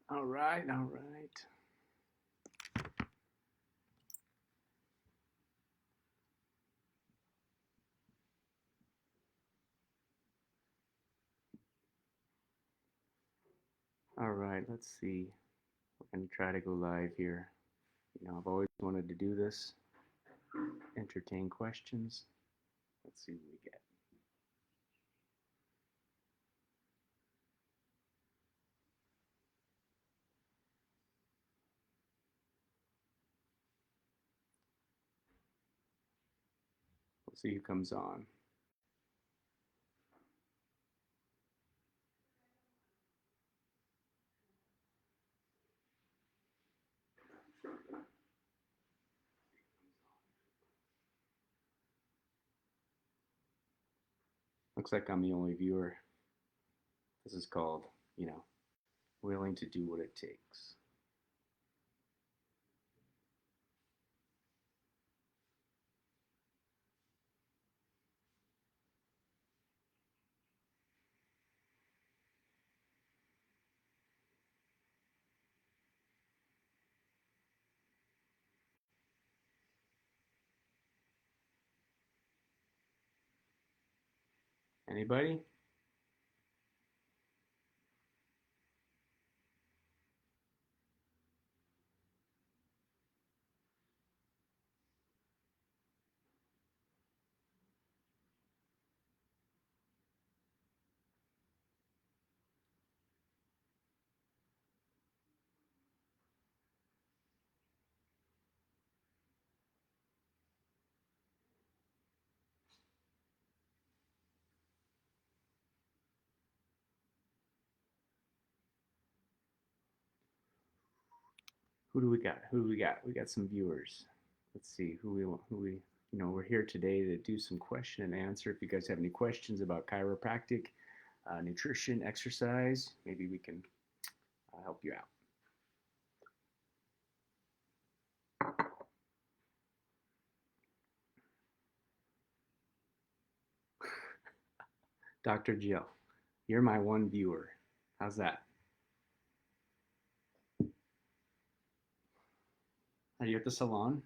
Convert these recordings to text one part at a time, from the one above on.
All right, all right. All right, let's see. We're going to try to go live here. I've always wanted to do this, entertain questions. Let's see what we get. We'll see who comes on. Looks like I'm the only viewer. This is called, you know, willing to do what it takes. Anybody? Who do we got? Who do we got? We got some viewers. Let's see we're here today to do some question and answer. If you guys have any questions about chiropractic, nutrition, exercise, maybe we can help you out. Dr. Jill, you're my one viewer. How's that? Are you at the salon?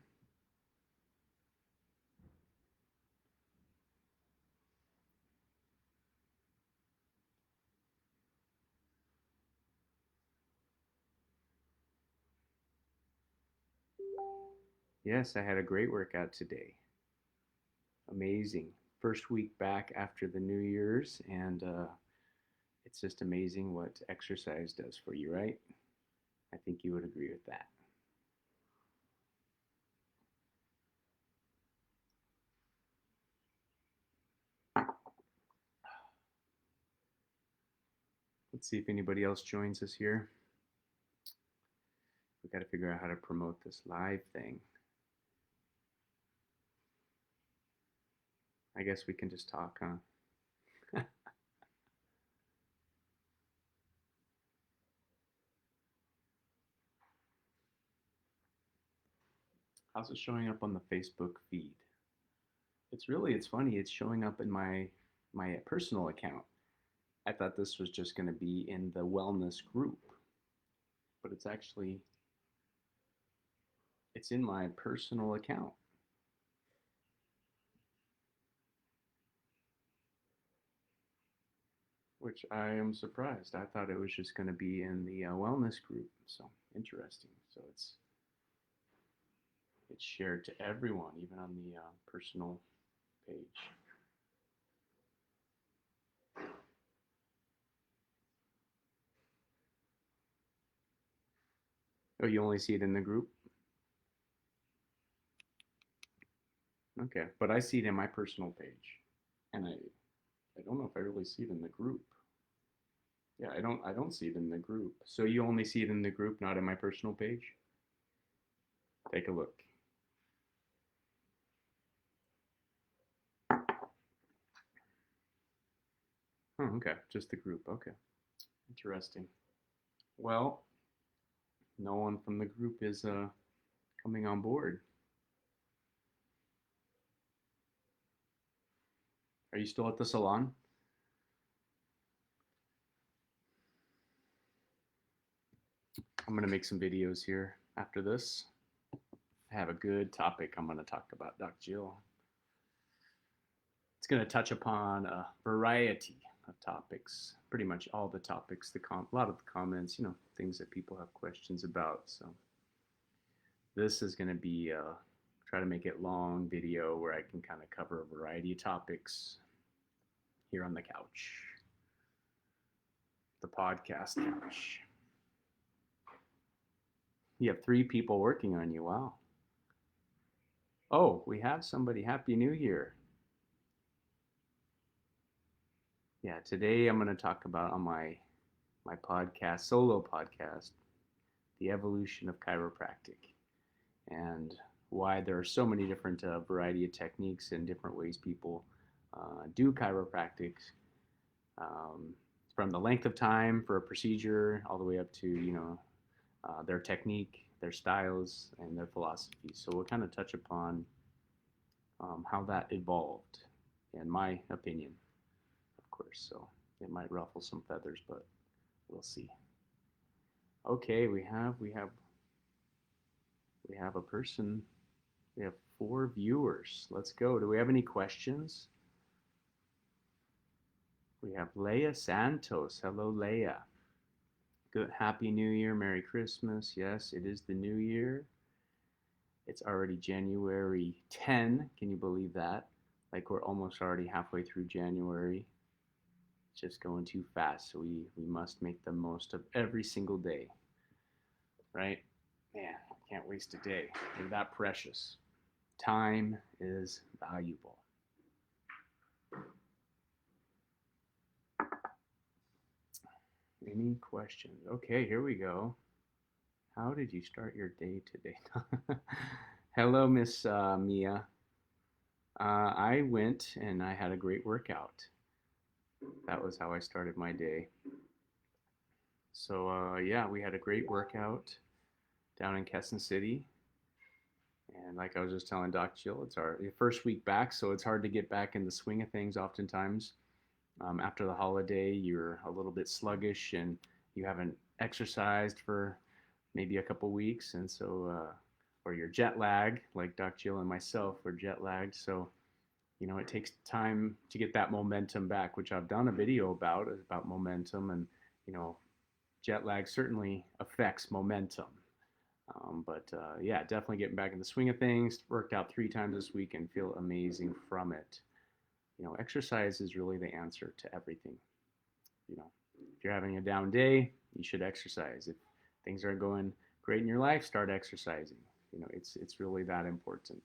Yes, I had a great workout today. Amazing. First week back after the New Year's, and it's just amazing what exercise does for you, right? I think you would agree with that. Let's see if anybody else joins us here. We got to figure out how to promote this live thing. I guess we can just talk, huh? How's it showing up on the Facebook feed? It's funny. It's showing up in my personal account. I thought this was just going to be in the wellness group, but it's in my personal account, which I am surprised. I thought it was just going to be in the wellness group. So interesting. So it's shared to everyone, even on the personal page. Oh, you only see it in the group? Okay, but I see it in my personal page, and I don't know if I really see it in the group. Yeah, I don't see it in the group. So you only see it in the group, not in my personal page? Take a look. Oh, okay, just the group. Okay, interesting. Well, no one from the group is coming on board. Are you still at the salon? I'm going to make some videos here after this. I have a good topic I'm going to talk about, Doc Jill. It's going to touch upon a variety of topics, pretty much all the topics, a lot of the comments, things that people have questions about. So this is going to be try to make it long video where I can kind of cover a variety of topics here on the couch, the podcast couch. You have 3 people working on you. Wow. Oh, we have somebody. Happy New Year. Yeah, today I'm going to talk about on my podcast, solo podcast, the evolution of chiropractic and why there are so many different variety of techniques and different ways people do chiropractic, from the length of time for a procedure all the way up to their technique, their styles, and their philosophies. So we'll kind of touch upon how that evolved, in my opinion, of course. So it might ruffle some feathers, but we'll see. Okay, we have a person. We have 4 viewers. Let's go. Do we have any questions? We have Leia Santos. Hello, Leia. Good. Happy New Year. Merry Christmas. Yes, it is the new year. It's already January 10. Can you believe that? Like we're almost already halfway through January. It's just going too fast. So we must make the most of every single day. Right? Man, can't waste a day. They're that precious. Time is valuable. Any questions? Okay, here we go. How did you start your day today? Hello, Miss Mia. I went and I had a great workout. That was how I started my day. So yeah, we had a great workout down in Quezon City. And like I was just telling Doc Jill, it's our first week back, so it's hard to get back in the swing of things oftentimes. After the holiday, you're a little bit sluggish and you haven't exercised for maybe a couple weeks, and so or you're jet lagged, like Doc Jill and myself were jet lagged. So it takes time to get that momentum back, which I've done a video about momentum, and jet lag certainly affects momentum. But yeah, definitely getting back in the swing of things. Worked out 3 times this week and feel amazing from it. Exercise is really the answer to everything. If you're having a down day, you should exercise. If things are going great in your life, start exercising. It's really that important.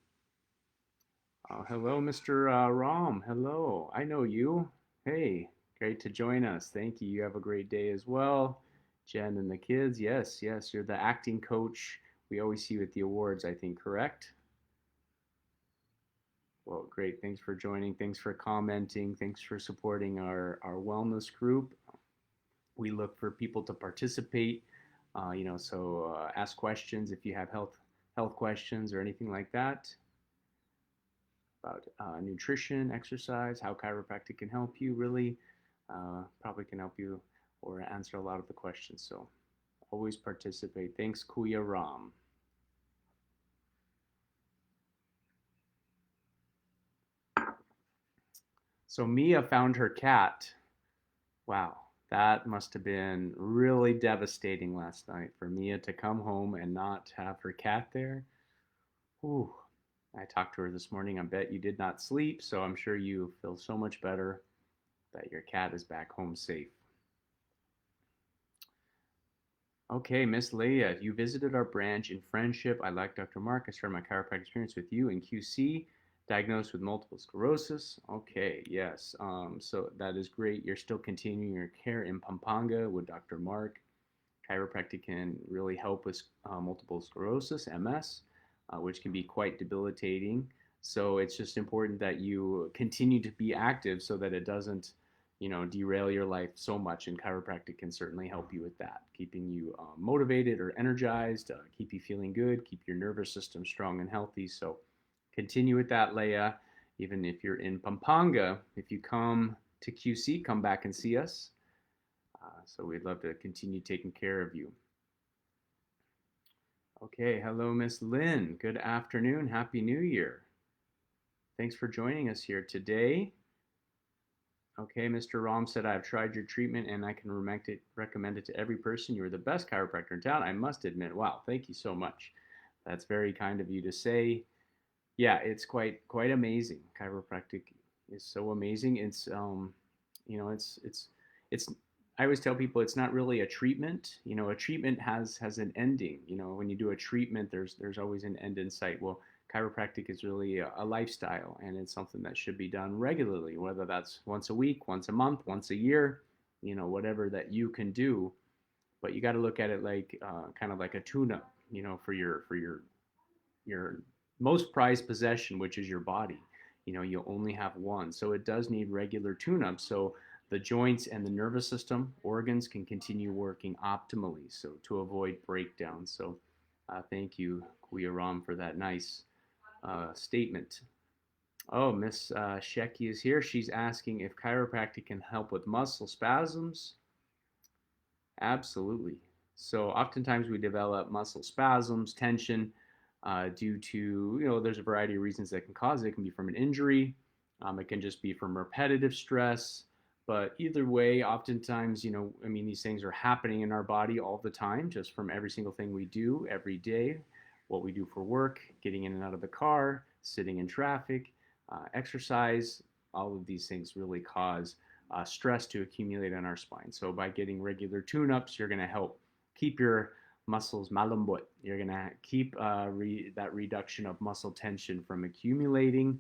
Hello, Mr. Ram. Hello. I know you. Hey, great to join us. Thank you. You have a great day as well. Jen and the kids. Yes, you're the acting coach we always see with the awards, I think, correct? Well, great. Thanks for joining. Thanks for commenting. Thanks for supporting our wellness group. We look for people to participate, so ask questions if you have health questions or anything like that about nutrition, exercise, how chiropractic can help you, really probably can help you or answer a lot of the questions. So always participate. Thanks, Kuya Ram. So Mia found her cat. Wow, that must have been really devastating last night for Mia to come home and not have her cat there. Ooh, I talked to her this morning. I bet you did not sleep, so I'm sure you feel so much better that your cat is back home safe. Okay, Miss Leah, you visited our branch in Friendship. I like Dr. Mark. I started my chiropractic experience with you in QC, diagnosed with multiple sclerosis. Okay, yes. So that is great. You're still continuing your care in Pampanga with Dr. Mark. Chiropractic can really help with multiple sclerosis, MS, which can be quite debilitating. So it's just important that you continue to be active so that it doesn't derail your life so much, and chiropractic can certainly help you with that, keeping you motivated or energized, keep you feeling good, keep your nervous system strong and healthy. So continue with that, Leia. Even if you're in Pampanga, if you come to QC, come back and see us. So we'd love to continue taking care of you. Okay, hello, Miss Lynn. Good afternoon. Happy New Year. Thanks for joining us here today. Okay, Mr. Rom said, I've tried your treatment and I can recommend it to every person. You're the best chiropractor in town, I must admit. Wow, thank you so much. That's very kind of you to say. Yeah, it's quite amazing. Chiropractic is so amazing. It's I always tell people it's not really a treatment. A treatment has an ending. When you do a treatment, there's always an end in sight. Well, chiropractic is really a lifestyle, and it's something that should be done regularly, whether that's once a week, once a month, once a year, whatever that you can do. But you got to look at it like kind of like a tune-up, for your most prized possession, which is your body. You only have one, so it does need regular tune-up. So the joints and the nervous system organs can continue working optimally, so to avoid breakdown. So thank you, Kuya Ram, for that nice statement. Oh, Miss Shecky is here. She's asking if chiropractic can help with muscle spasms. Absolutely. So oftentimes we develop muscle spasms, tension, due to, there's a variety of reasons that can cause it. It can be from an injury. It can just be from repetitive stress. But either way, oftentimes, these things are happening in our body all the time, just from every single thing we do every day, what we do for work, getting in and out of the car, sitting in traffic, exercise. All of these things really cause stress to accumulate on our spine. So by getting regular tune-ups, you're going to help keep your muscles malambot. You're going to keep that reduction of muscle tension from accumulating,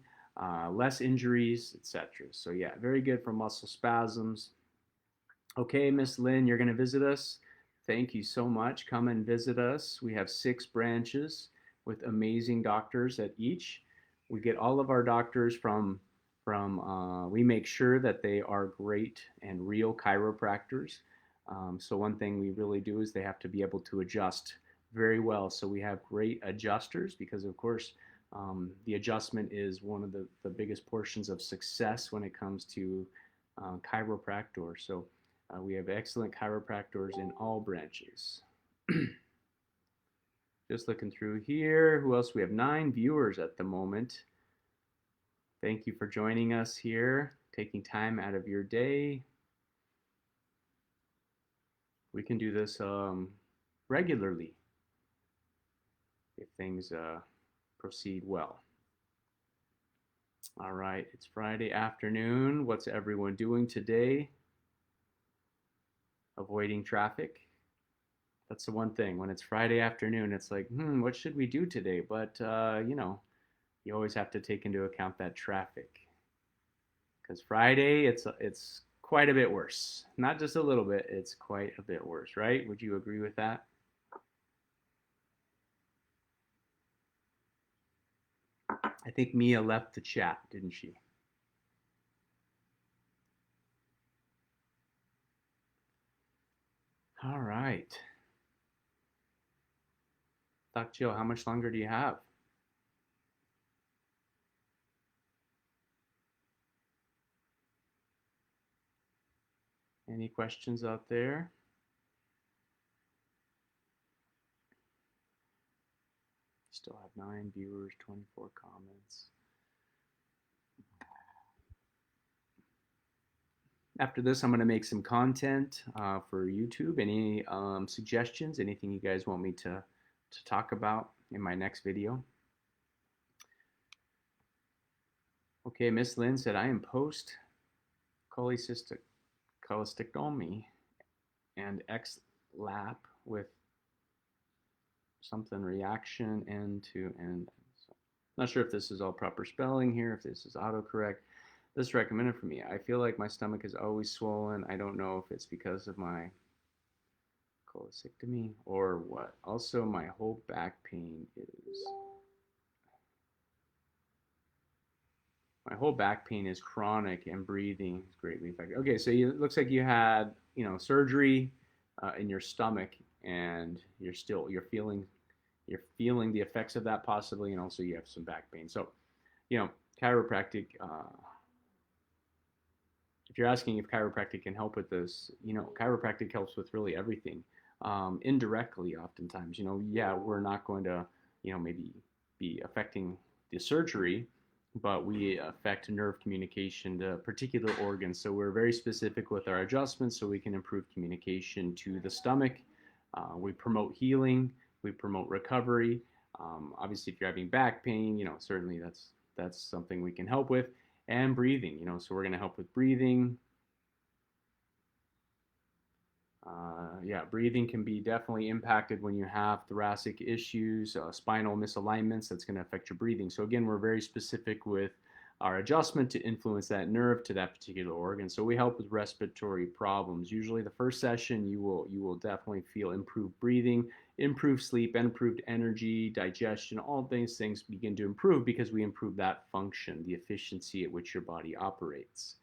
less injuries, etc. So yeah, very good for muscle spasms. Okay, Miss Lynn, you're going to visit us. Thank you so much. Come and visit us. We have 6 branches with amazing doctors at each. We get all of our doctors from we make sure that they are great and real chiropractors. So one thing we really do is they have to be able to adjust very well. So we have great adjusters because, of course, the adjustment is one of the biggest portions of success when it comes to chiropractor. So we have excellent chiropractors in all branches. Just looking through here. Who else? We have 9 viewers at the moment. Thank you for joining us here, taking time out of your day. We can do this regularly if things proceed well. All right, it's Friday afternoon. What's everyone doing today? Avoiding traffic. That's the one thing. When it's Friday afternoon, it's like, what should we do today? But, you always have to take into account that traffic. Because Friday, it's quite a bit worse. Not just a little bit, it's quite a bit worse, right? Would you agree with that? I think Mia left the chat, didn't she? All right. Dr. Jill, how much longer do you have? Any questions out there? Still have 9 viewers, 24 comments. After this, I'm going to make some content for YouTube. Any suggestions, anything you guys want me to talk about in my next video? Okay, Miss Lynn said, I am post cholecystectomy and X-lap with something reaction end to end. Not sure if this is all proper spelling here, if this is autocorrect. This is recommended for me. I feel like my stomach is always swollen. I don't know if it's because of my cholecystectomy or what. Also, my whole back pain is... My whole back pain is chronic and breathing is greatly affected. Okay, so it looks like you had, surgery in your stomach, and you're feeling the effects of that possibly, and also you have some back pain. So, chiropractic. If you're asking if chiropractic can help with this, chiropractic helps with really everything. indirectly oftentimes. Yeah, we're not going to, maybe be affecting the surgery, but we affect nerve communication to particular organs. So we're very specific with our adjustments so we can improve communication to the stomach. We promote healing, we promote recovery. Obviously, if you're having back pain, certainly that's something we can help with. And breathing, so we're going to help with breathing. Yeah, breathing can be definitely impacted when you have thoracic issues, spinal misalignments. That's going to affect your breathing. So again, we're very specific with our adjustment to influence that nerve to that particular organ. So we help with respiratory problems. Usually, the first session you will definitely feel improved breathing, improved sleep, improved energy, digestion. All these things begin to improve because we improve that function, the efficiency at which your body operates.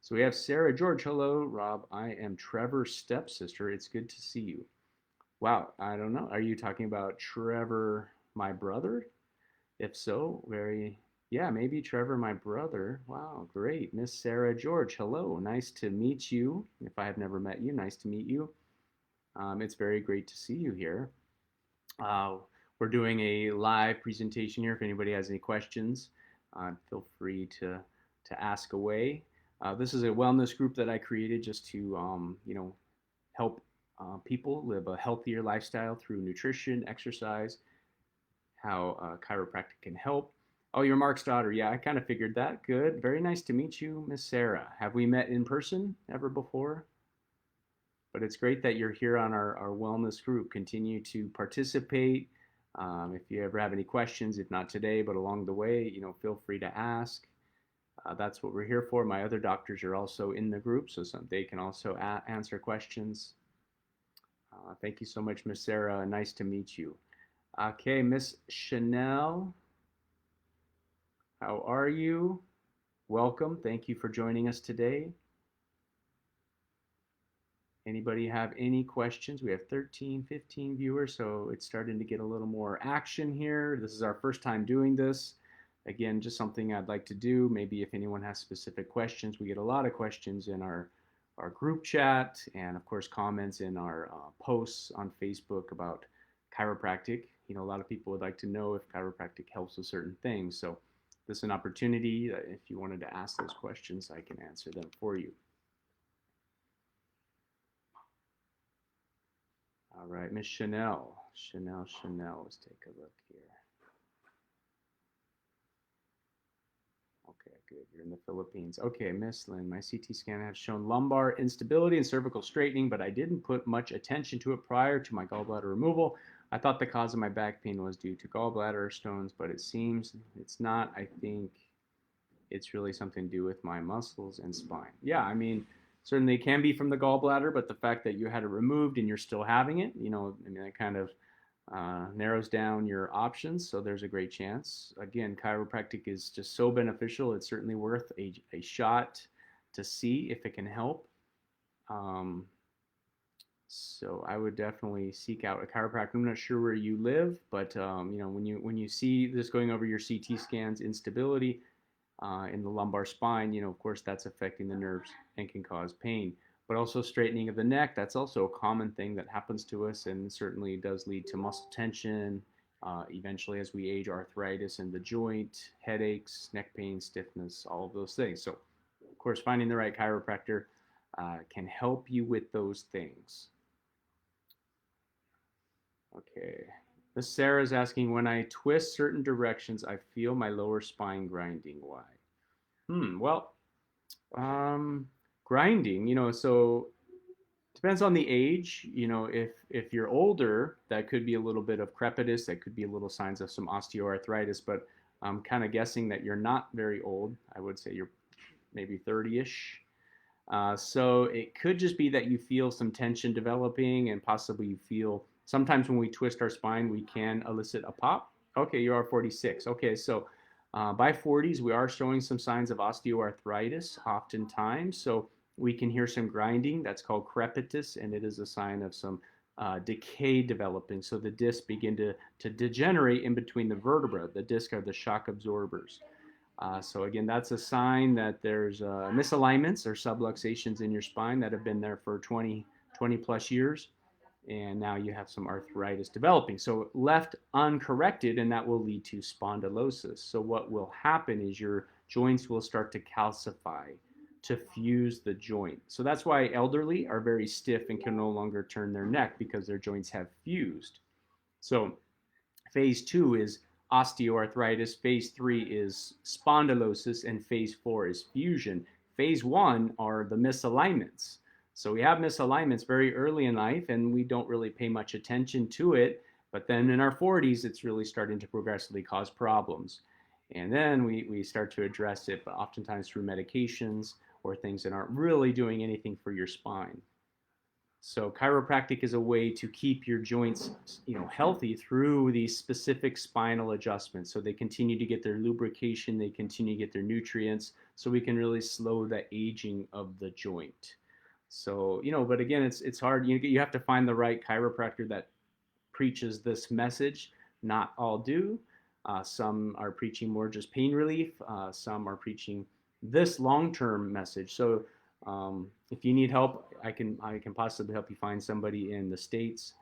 So we have Sarah George. Hello, Rob. I am Trevor's stepsister. It's good to see you. Wow, I don't know. Are you talking about Trevor, my brother? If so, yeah, maybe Trevor, my brother. Wow, great. Miss Sarah George. Hello. Nice to meet you. If I have never met you, nice to meet you. It's very great to see you here. Uh, we're doing a live presentation here. If anybody has any questions, feel free to ask away. This is a wellness group that I created just to help people live a healthier lifestyle through nutrition, exercise, how chiropractic can help. Oh, you're Mark's daughter. Yeah, I kind of figured that. Good. Very nice to meet you, Miss Sarah. Have we met in person ever before? But it's great that you're here on our wellness group. Continue to participate. If you ever have any questions, if not today, but along the way, feel free to ask. That's what we're here for. My other doctors are also in the group, so they can also answer questions. Thank you so much, Miss Sarah. Nice to meet you. Okay, Miss Chanel, how are you? Welcome. Thank you for joining us today. Anybody have any questions? We have 13, 15 viewers, so it's starting to get a little more action here. This is our first time doing this. Again, just something I'd like to do. Maybe if anyone has specific questions, we get a lot of questions in our group chat and of course comments in our posts on Facebook about chiropractic. A lot of people would like to know if chiropractic helps with certain things. So this is an opportunity. If you wanted to ask those questions, I can answer them for you. All right, Miss Chanel. Chanel. Let's take a look here. Okay, good. You're in the Philippines. Okay, Miss Lynn, my CT scan has shown lumbar instability and cervical straightening, but I didn't put much attention to it prior to my gallbladder removal. I thought the cause of my back pain was due to gallbladder stones, but it seems it's not. I think it's really something to do with my muscles and spine. Yeah, I mean, certainly it can be from the gallbladder, but the fact that you had it removed and you're still having it, that kind of narrows down your options. So there's a great chance. Again, chiropractic is just so beneficial. It's certainly worth a shot to see if it can help. So I would definitely seek out a chiropractor. I'm not sure where you live, but when you see this going over your CT scans, instability in the lumbar spine, of course that's affecting the nerves and can cause pain. But also straightening of the neck, that's also a common thing that happens to us and certainly does lead to muscle tension. Eventually, as we age, arthritis in the joint, headaches, neck pain, stiffness, all of those things. So, of course, finding the right chiropractor can help you with those things. Okay. Miss Sarah's asking, when I twist certain directions, I feel my lower spine grinding. Why? Well, grinding, so depends on the age. If you're older, that could be a little bit of crepitus, that could be a little signs of some osteoarthritis, but I'm kind of guessing that you're not very old. I would say you're maybe 30-ish. So it could just be that you feel some tension developing and possibly you feel sometimes when we twist our spine, we can elicit a pop. Okay, you are 46. Okay, so by 40s, we are showing some signs of osteoarthritis oftentimes. So we can hear some grinding. That's called crepitus, and it is a sign of some decay developing. So the discs begin to degenerate in between the vertebra. The discs are the shock absorbers. So again, that's a sign that there's misalignments or subluxations in your spine that have been there for 20 plus years. and now you have some arthritis developing. So left uncorrected, and that will lead to spondylosis. So what will happen is your joints will start to calcify to fuse the joint. So that's why elderly are very stiff and can no longer turn their neck, because their joints have fused. So phase 2 is osteoarthritis, phase 3 is spondylosis, and phase 4 is fusion. Phase 1 are the misalignments. So we have misalignments very early in life, and we don't really pay much attention to it. But then in our 40s, it's really starting to progressively cause problems. And then we start to address it, but oftentimes through medications or things that aren't really doing anything for your spine. So chiropractic is a way to keep your joints, healthy through these specific spinal adjustments. So they continue to get their lubrication, they continue to get their nutrients, so we can really slow the aging of the joint. So, but again, it's hard. You have to find the right chiropractor that preaches this message. Not all do. Some are preaching more just pain relief. Some are preaching this long-term message. So if you need help, I can possibly help you find somebody in the States.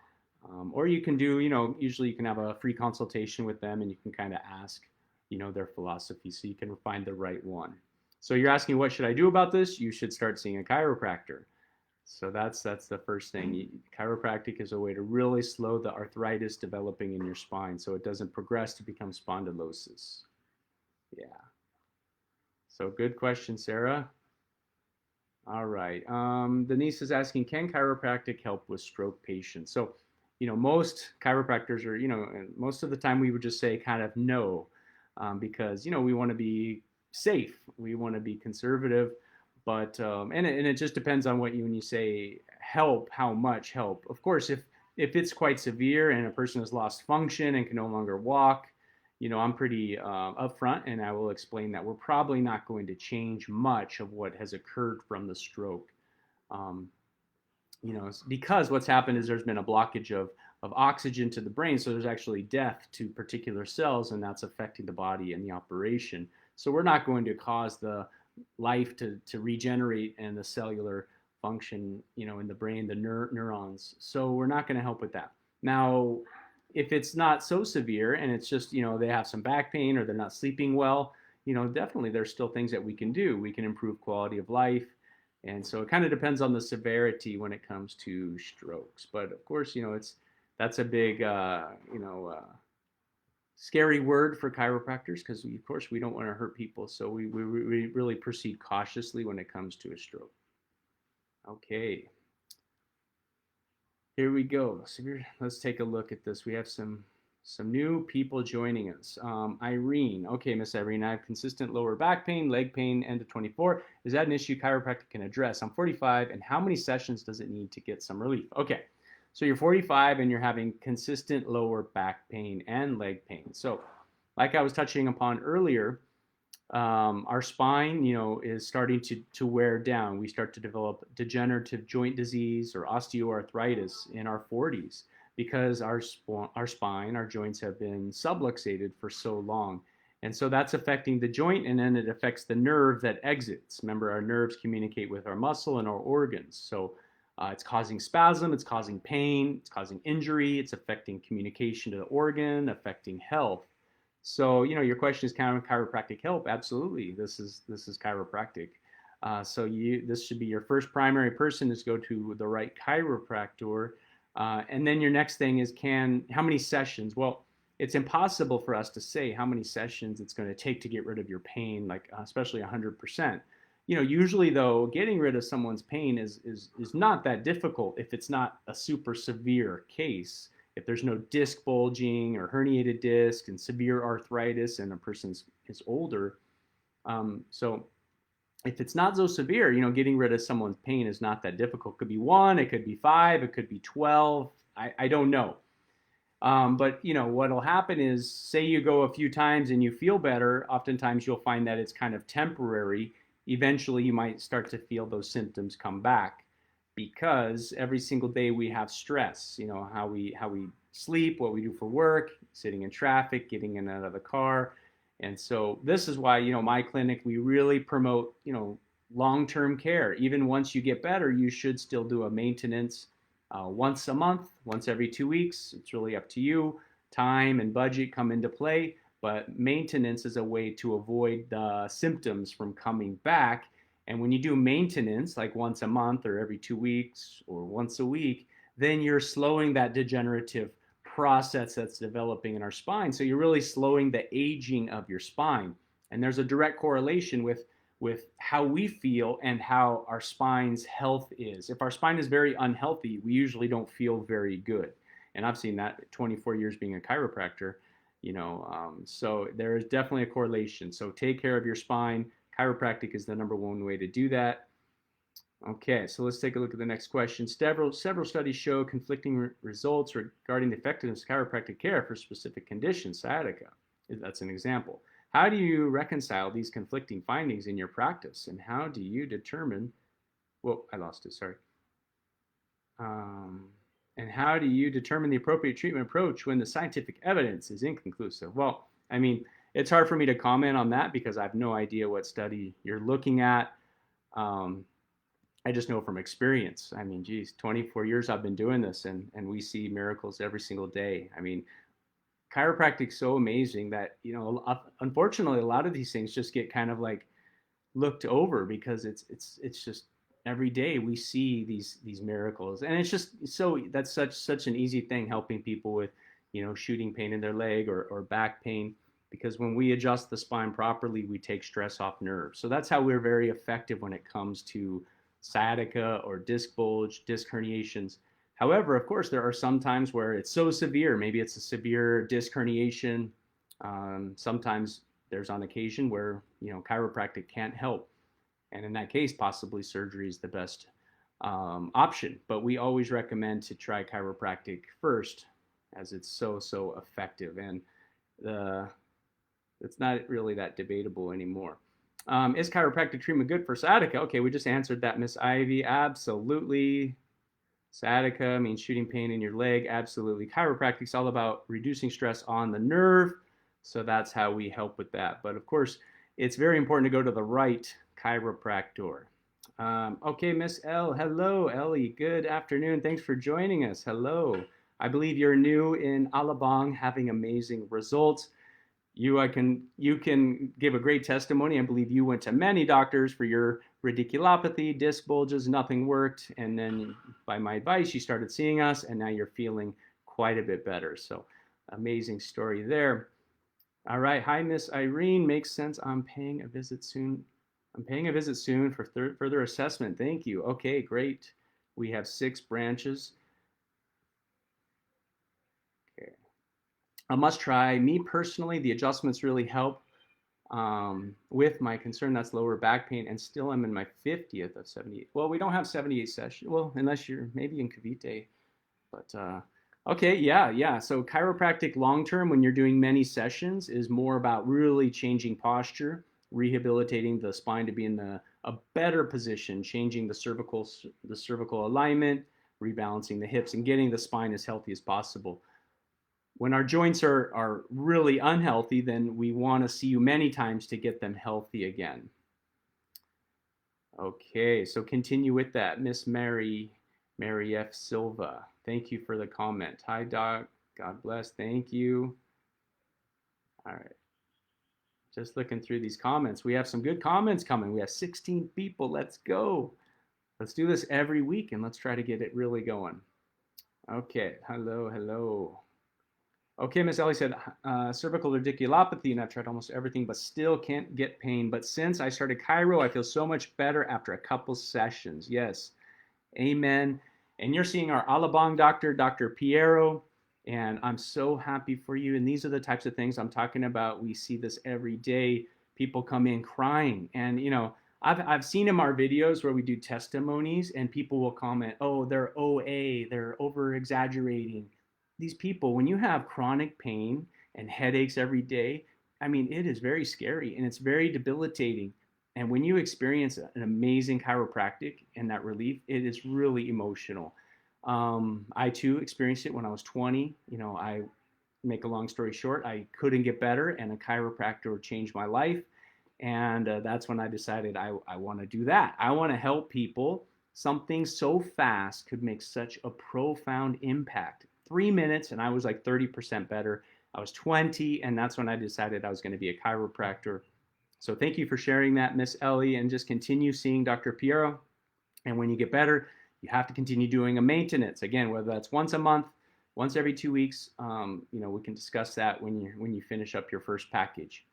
Or you can do, usually you can have a free consultation with them, and you can kind of ask, their philosophy, so you can find the right one. So you're asking, what should I do about this? You should start seeing a chiropractor. So that's the first thing. Chiropractic is a way to really slow the arthritis developing in your spine, so it doesn't progress to become spondylosis. Yeah. So good question, Sarah. All right. Denise is asking, can chiropractic help with stroke patients? So, most chiropractors are, most of the time we would just say kind of no, because, we want to be safe. We want to be conservative. But, and it just depends on when you say help, how much help. Of course, if it's quite severe and a person has lost function and can no longer walk, I'm pretty upfront, and I will explain that we're probably not going to change much of what has occurred from the stroke. Because what's happened is there's been a blockage of oxygen to the brain, so there's actually death to particular cells, and that's affecting the body and the operation. So we're not going to cause the life to regenerate and the cellular function, in the brain, the neurons. So we're not going to help with that. Now, if it's not so severe and it's just, they have some back pain or they're not sleeping well, definitely there's still things that we can do. We can improve quality of life. And so it kind of depends on the severity when it comes to strokes. But of course, that's a big, scary word for chiropractors, because of course we don't want to hurt people. So we really proceed cautiously when it comes to a stroke. Okay. Here we go. So let's take a look at this. We have some new people joining us. Irene. Okay, Miss Irene, I have consistent lower back pain, leg pain, end of 24. Is that an issue chiropractic can address? I'm 45, and how many sessions does it need to get some relief? Okay, so you're 45 and you're having consistent lower back pain and leg pain. So like I was touching upon earlier, our spine, is starting to wear down. We start to develop degenerative joint disease or osteoarthritis in our 40s, because our spine, our joints have been subluxated for so long. And so that's affecting the joint, and then it affects the nerve that exits. Remember, our nerves communicate with our muscle and our organs. So it's causing spasm, it's causing pain, it's causing injury, it's affecting communication to the organ, affecting health. So, your question is, can chiropractic help? Absolutely. This is chiropractic. So this should be your first primary person, is go to the right chiropractor. And then your next thing is, how many sessions? Well, it's impossible for us to say how many sessions it's going to take to get rid of your pain, like especially 100%. Usually though, getting rid of someone's pain is not that difficult if it's not a super severe case. If there's no disc bulging or herniated disc and severe arthritis and a person is older. So if it's not so severe, getting rid of someone's pain is not that difficult. It could be 1, it could be 5, it could be 12. I don't know. But what'll happen is, say you go a few times and you feel better, oftentimes you'll find that it's kind of temporary. Eventually you might start to feel those symptoms come back, because every single day we have stress, how we sleep, what we do for work, sitting in traffic, getting in and out of the car. And so this is why, my clinic, we really promote, long-term care. Even once you get better, you should still do a maintenance once a month, once every 2 weeks. It's really up to you. Time and budget come into play, but maintenance is a way to avoid the symptoms from coming back. And when you do maintenance, like once a month or every 2 weeks or once a week, then you're slowing that degenerative process that's developing in our spine. So you're really slowing the aging of your spine. And there's a direct correlation with how we feel and how our spine's health is. If our spine is very unhealthy, we usually don't feel very good. And I've seen that 24 years being a chiropractor, so there is definitely a correlation. So take care of your spine. Chiropractic is the number one way to do that. Okay, so let's take a look at the next question. Several studies show conflicting results regarding the effectiveness of chiropractic care for specific conditions. Sciatica, that's an example. How do you reconcile these conflicting findings in your practice, and how do you determine? Well, I lost it. Sorry. And how do you determine the appropriate treatment approach when the scientific evidence is inconclusive? Well, I mean, it's hard for me to comment on that because I have no idea what study you're looking at. I just know from experience. I mean, geez, 24 years I've been doing this, and we see miracles every single day. I mean, chiropractic's so amazing that, unfortunately, a lot of these things just get kind of like looked over because it's just every day we see these miracles, and it's just that's such an easy thing, helping people with shooting pain in their leg or back pain, because when we adjust the spine properly, we take stress off nerves. So that's how we're very effective when it comes to sciatica or disc bulge, disc herniations. However, of course, there are some times where it's so severe. Maybe it's a severe disc herniation. Sometimes there's on occasion where chiropractic can't help, and in that case, possibly surgery is the best option. But we always recommend to try chiropractic first, as it's so effective, and it's not really that debatable anymore. Is chiropractic treatment good for sciatica? Okay, we just answered that, Miss Ivy. Absolutely. Sciatica means shooting pain in your leg. Absolutely. Chiropractic's all about reducing stress on the nerve. So that's how we help with that. But of course, it's very important to go to the right chiropractor. Okay, Miss L. Hello, Ellie. Good afternoon. Thanks for joining us. Hello. I believe you're new in Alabang, having amazing results. You can give a great testimony. I believe you went to many doctors for your radiculopathy, disc bulges, nothing worked. And then by my advice, you started seeing us, and now you're feeling quite a bit better. So amazing story there. All right. Hi, Miss Irene. Makes sense. I'm paying a visit soon. For further assessment. Thank you. Okay, great. We have 6 branches. Okay. A must try. Me personally, the adjustments really help with my concern, that's lower back pain, and still I'm in my 50th of 78. Well, we don't have 78 sessions. Well, unless you're maybe in Cavite. But okay, yeah. So chiropractic long-term, when you're doing many sessions, is more about really changing posture, rehabilitating the spine to be in a better position, changing the cervical alignment, rebalancing the hips, and getting the spine as healthy as possible. When our joints are really unhealthy, then we want to see you many times to get them healthy again. Okay, so continue with that. Miss Mary F. Silva, thank you for the comment. Hi, Doc. God bless. Thank you. All right. Just looking through these comments. We have some good comments coming. We have 16 people. Let's go. Let's do this every week, and let's try to get it really going. Okay. Hello. Okay, Miss Ellie said, cervical radiculopathy, and I've tried almost everything, but still can't get pain. But since I started chiro, I feel so much better after a couple sessions. Yes, amen. And you're seeing our Alabang doctor, Dr. Piero, and I'm so happy for you. And these are the types of things I'm talking about. We see this every day. People come in crying, and I've seen in our videos where we do testimonies, and people will comment, "Oh, they're OA, they're over exaggerating." These people, when you have chronic pain and headaches every day, I mean, it is very scary and it's very debilitating. And when you experience an amazing chiropractic and that relief, it is really emotional. I too experienced it when I was 20. I make a long story short, I couldn't get better, and a chiropractor changed my life. And that's when I decided I want to do that. I want to help people Something so fast could make such a profound impact. 3 minutes, and I was like 30% better. I was 20, and that's when I decided I was going to be a chiropractor. So thank you for sharing that, Miss Ellie, and just continue seeing Dr. Piero. And when you get better, you have to continue doing a maintenance. Again, whether that's once a month, once every 2 weeks, we can discuss that when you finish up your first package.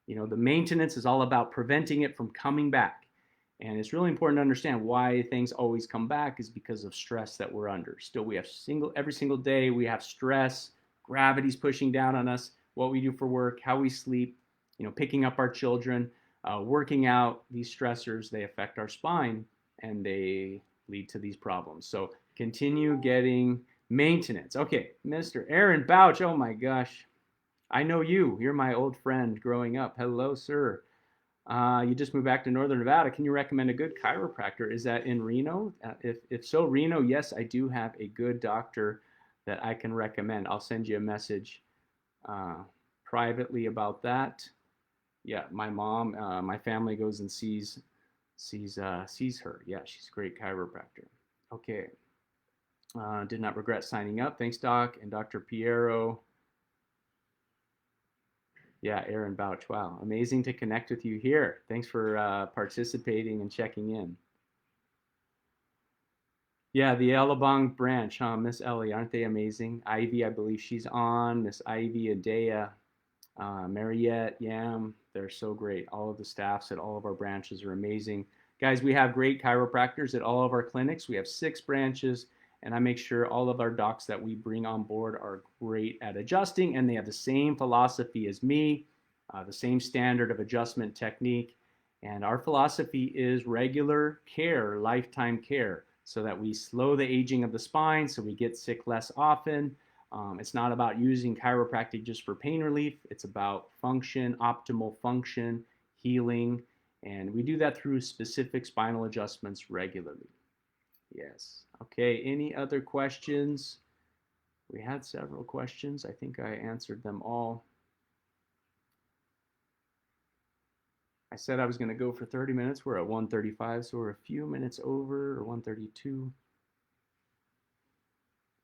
The maintenance is all about preventing it from coming back. And it's really important to understand why things always come back is because of stress that we're under. Still, we have every single day, we have stress, gravity's pushing down on us, what we do for work, how we sleep, picking up our children, working out. These stressors, they affect our spine and they lead to these problems. So continue getting maintenance. Okay, Mr. Aaron Bouch, oh my gosh. I know you. You're my old friend growing up. Hello, sir. You just moved back to Northern Nevada. Can you recommend a good chiropractor? Is that in Reno? If so, Reno, yes, I do have a good doctor that I can recommend. I'll send you a message privately about that. Yeah, my mom, my family goes and sees her. Yeah, she's a great chiropractor. Okay. Did not regret signing up. Thanks, Doc and Dr. Piero. Yeah, Aaron Bouch. Wow, amazing to connect with you here. Thanks for participating and checking in. Yeah, the Alabang branch, huh? Miss Ellie, aren't they amazing? Ivy, I believe she's on. Miss Ivy, Adea, Mariette, Yam, they're so great. All of the staffs at all of our branches are amazing. Guys, we have great chiropractors at all of our clinics. We have 6 branches, and I make sure all of our docs that we bring on board are great at adjusting, and they have the same philosophy as me, the same standard of adjustment technique. And our philosophy is regular care, lifetime care, so that we slow the aging of the spine, so we get sick less often. It's not about using chiropractic just for pain relief. It's about function, optimal function, healing, and we do that through specific spinal adjustments regularly. Yes. Okay, any other questions? We had several questions. I think I answered them all. I said I was going to go for 30 minutes. We're at 1:35, so we're a few minutes over, or 1:32.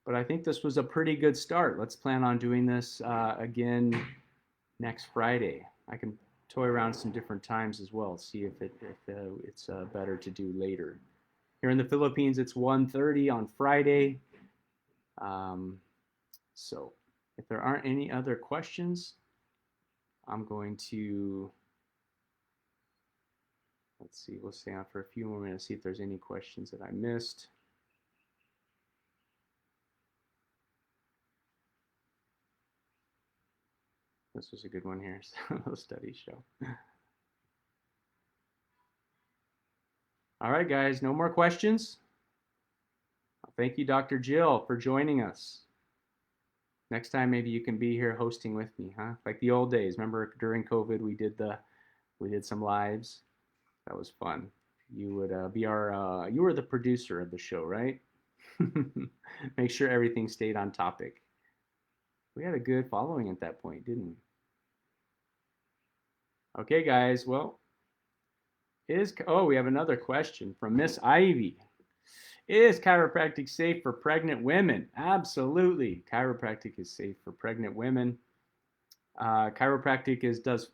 But I think this was a pretty good start. Let's plan on doing this again next Friday. I can toy around some different times as well, see if it's better to do later. Here in the Philippines, it's 1:30 on Friday. So if there aren't any other questions, I'm going to, let's see, we'll stay on for a few more minutes, see if there's any questions that I missed. This was a good one here. Those studies show. All right, guys, no more questions? Thank you, Dr. Jill, for joining us. Next time, maybe you can be here hosting with me, huh? Like the old days. Remember during COVID, we did some lives. That was fun. You would be you were the producer of the show, right? Make sure everything stayed on topic. We had a good following at that point, didn't we? Okay, guys. Well, we have another question from Miss Ivy. Is chiropractic safe for pregnant women? Absolutely. Chiropractic is safe for pregnant women. Chiropractic does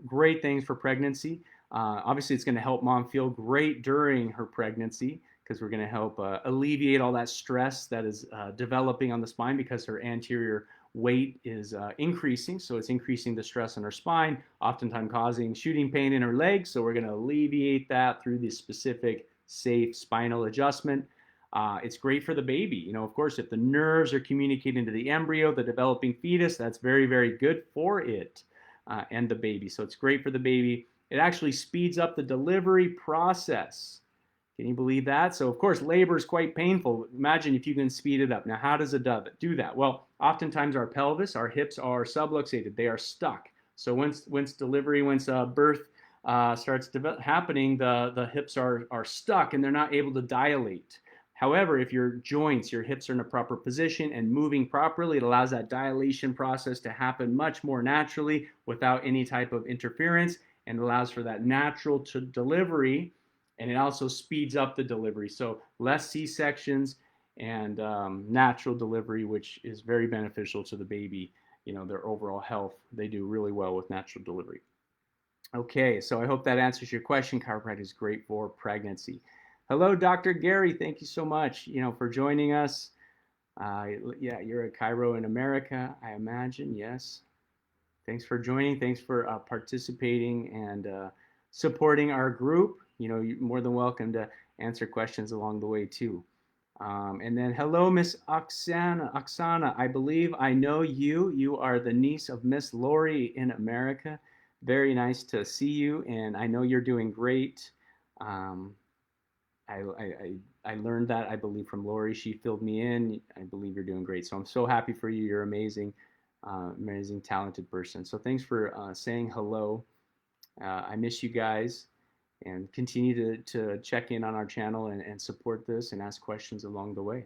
great things for pregnancy. Obviously, it's going to help mom feel great during her pregnancy because we're going to help alleviate all that stress that is developing on the spine because her anterior weight is increasing. So it's increasing the stress on her spine, oftentimes causing shooting pain in her legs. So we're going to alleviate that through this specific safe spinal adjustment. It's great for the baby. Of course, if the nerves are communicating to the embryo, the developing fetus, that's very, very good for it and the baby. So it's great for the baby. It actually speeds up the delivery process. Can you believe that? So, of course, labor is quite painful. Imagine if you can speed it up. Now, how does a do that? Well, oftentimes our pelvis, our hips are subluxated. They are stuck. So once birth starts happening, the hips are stuck and they're not able to dilate. However, if your joints, your hips are in a proper position and moving properly, it allows that dilation process to happen much more naturally without any type of interference and allows for that natural delivery. and it also speeds up the delivery. So less C-sections and natural delivery, which is very beneficial to the baby, their overall health. They do really well with natural delivery. Okay, so I hope that answers your question. Chiropractic is great for pregnancy. Hello, Dr. Gary. Thank you so much, for joining us. Yeah, you're a chiro in America, I imagine. Yes. Thanks for joining. Thanks for participating and supporting our group. You're more than welcome to answer questions along the way too. And then, hello, Miss Oksana. Oksana, I believe I know you. You are the niece of Miss Lori in America. Very nice to see you, and I know you're doing great. Um, I learned that, I believe, from Lori. She filled me in. I believe you're doing great. So I'm so happy for you. You're amazing, amazing, talented person. So thanks for saying hello. I miss you guys, and continue to check in on our channel and support this and ask questions along the way.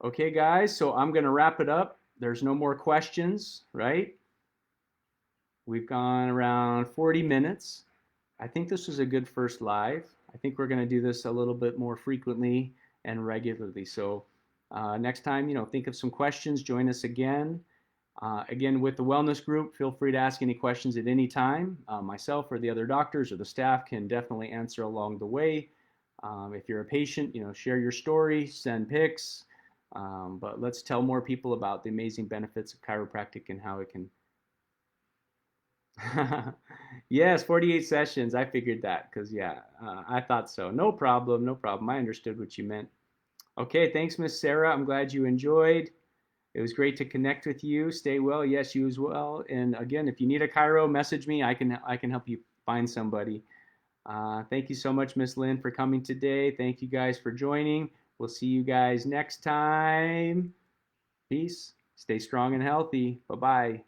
Okay, guys, so I'm going to wrap it up. There's no more questions, right? We've gone around 40 minutes. I think this was a good first live. I think we're going to do this a little bit more frequently and regularly. So next time, think of some questions. Join us again. Again, with the wellness group, feel free to ask any questions at any time. Myself or the other doctors or the staff can definitely answer along the way. If you're a patient, share your story, send pics. But let's tell more people about the amazing benefits of chiropractic and how it can. Yes, 48 sessions. I figured that because, yeah, I thought so. No problem. No problem. I understood what you meant. Okay, thanks, Miss Sarah. I'm glad you enjoyed. It was great to connect with you. Stay well. Yes, you as well. And again, if you need a chiro, message me. I can help you find somebody. Thank you so much, Miss Lynn, for coming today. Thank you guys for joining. We'll see you guys next time. Peace. Stay strong and healthy. Bye-bye.